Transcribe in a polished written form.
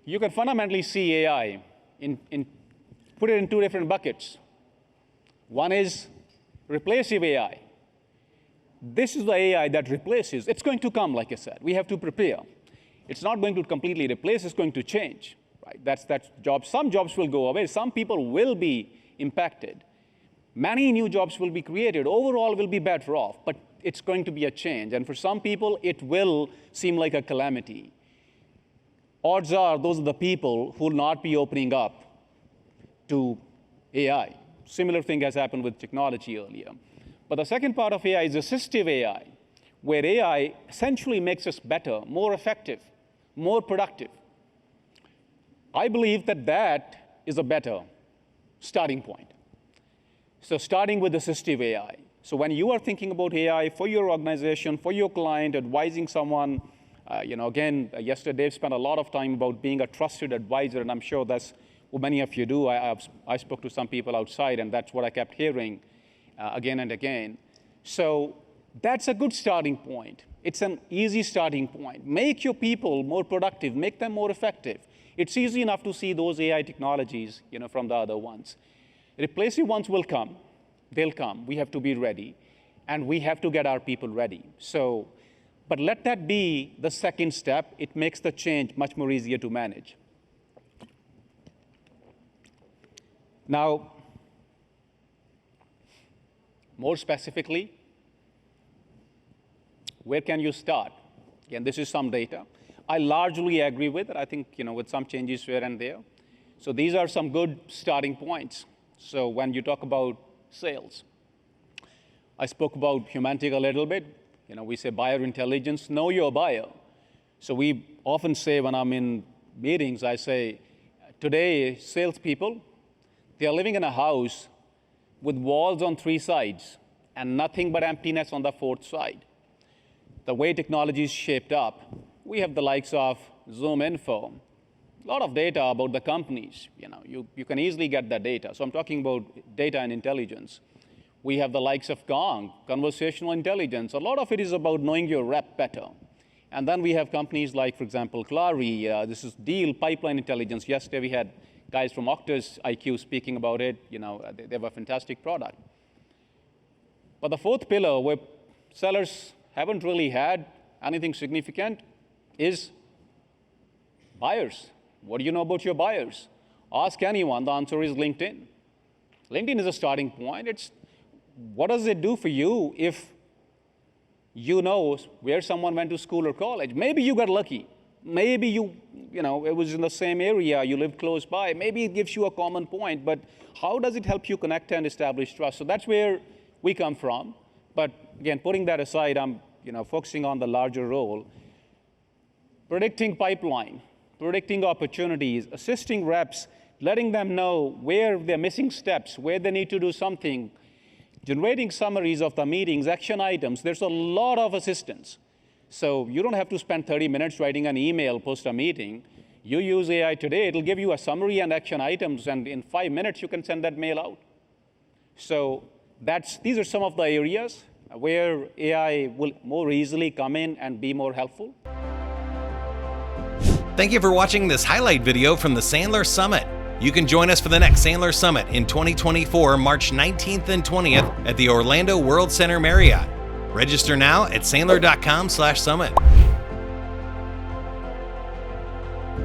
you can fundamentally see AI put it in two different buckets. One is replacive AI. This is the AI that replaces. It's going to come, like I said. We have to prepare. It's not going to completely replace, it's going to change. Right? That's jobs. Some jobs will go away. Some people will be impacted. Many new jobs will be created. Overall, we'll be better off, but it's going to be a change. And for some people, it will seem like a calamity. Odds are those are the people who will not be opening up to AI. Similar thing has happened with technology earlier. But the second part of AI is assistive AI, where AI essentially makes us better, more effective, more productive. I believe that that is a better starting point. So starting with assistive AI. So when you are thinking about AI for your organization, for your client, advising someone, again, yesterday Dave spent a lot of time about being a trusted advisor, and I'm sure that's what many of you do. I spoke to some people outside, and that's what I kept hearing again and again. So that's a good starting point. It's an easy starting point. Make your people more productive, make them more effective. It's easy enough to see those AI technologies from the other ones. Replacive ones will come. They'll come. We have to be ready, and we have to get our people ready. So, but let that be the second step. It makes the change much more easier to manage. Now, more specifically, where can you start? Again, this is some data. I largely agree with it. I think, with some changes here and there. So these are some good starting points. So when you talk about sales, I spoke about Humantic a little bit. We say buyer intelligence, know your buyer. So we often say when I'm in meetings, I say, today, salespeople, they are living in a house with walls on 3 sides and nothing but emptiness on the 4th side. The way technology is shaped up, we have the likes of Zoom Info, a lot of data about the companies. You can easily get that data. So I'm talking about data and intelligence. We have the likes of Gong, conversational intelligence. A lot of it is about knowing your rep better. And then we have companies like, for example, Clary. This is deal pipeline intelligence. Yesterday we had guys from Octus IQ speaking about it. They have a fantastic product. But the fourth pillar, where sellers haven't really had anything significant, is buyers. What do you know about your buyers? Ask anyone. The answer is LinkedIn. LinkedIn is a starting point. What does it do for you if you know where someone went to school or college? Maybe you got lucky. Maybe it was in the same area, you lived close by. Maybe it gives you a common point, but how does it help you connect and establish trust? So that's where we come from. But again, putting that aside, I'm focusing on the larger role. Predicting pipeline, predicting opportunities, assisting reps, letting them know where they're missing steps, where they need to do something, generating summaries of the meetings, action items. There's a lot of assistance. So you don't have to spend 30 minutes writing an email post a meeting. You use AI today, it'll give you a summary and action items, and in 5 minutes you can send that mail out. So these are some of the areas where AI will more easily come in and be more helpful. Thank you for watching this highlight video from the Sandler Summit. You can join us for the next Sandler Summit in 2024, March 19th and 20th at the Orlando World Center Marriott. Register now at sandler.com/summit.